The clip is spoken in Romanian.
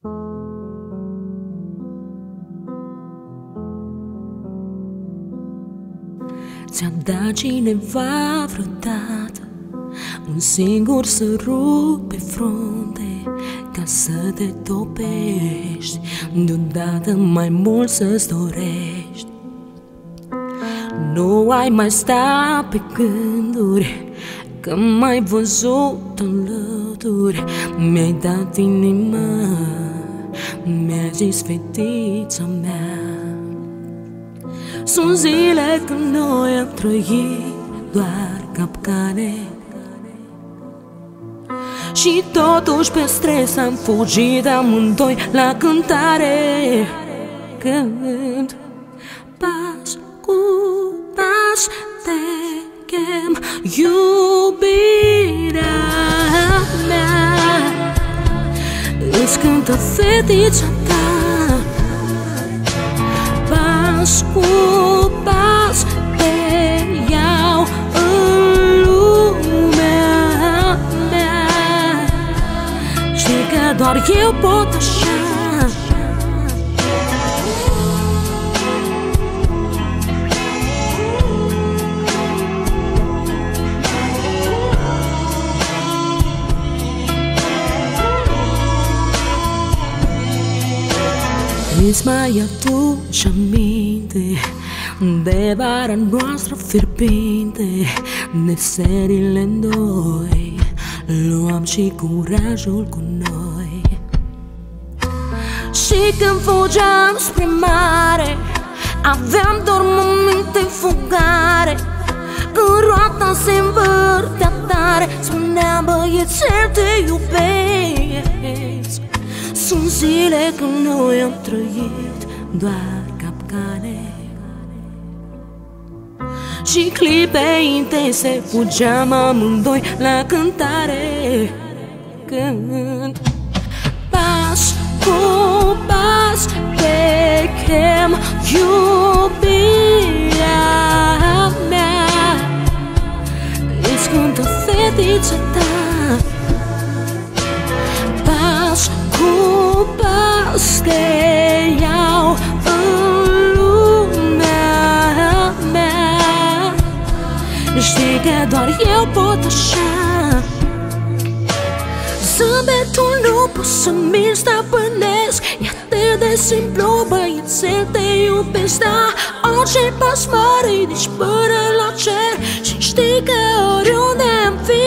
Ți-a dat cineva vreodată un singur sărut pe frunte ca să te topești, deodată mai mult să-ți dorești. Nu ai mai sta pe gânduri că m-ai văzut alături. Mi-ai dat inimă, mi-ai zis fetița mea. Sunt zile când noi am trăit doar capcane și totuși pe stres am fugit amândoi la cântare. Când pas cu pas te chem, iubirea mea, îți cântă fetița ta. Pas cu pas te iau în lumea mea. Știi că doar eu pot așa. Îți mai aduci aminte de vara noastră fierbinte, de serile noi, luam și curajul cu noi. Și când fugeam spre mare, aveam doar momente fugare. Când roata se învârtea tare, spuneam băiețel te iubesc. Sunt zile când noi am trăit doar capcane și clipe intense, fugeam amândoi la cântare. Când pas cu pas te chem, iubirea mea, îți cântă fetița ta. Pas cu pas te iau în lumea mea. Știi că doar eu pot așa. Zâmbetul nu pot să mi-l stăpânesc, e atât de simplu, băiețel, te iubesc. Da, orice pas mă ridici până la cer și știi că oriunde am fi,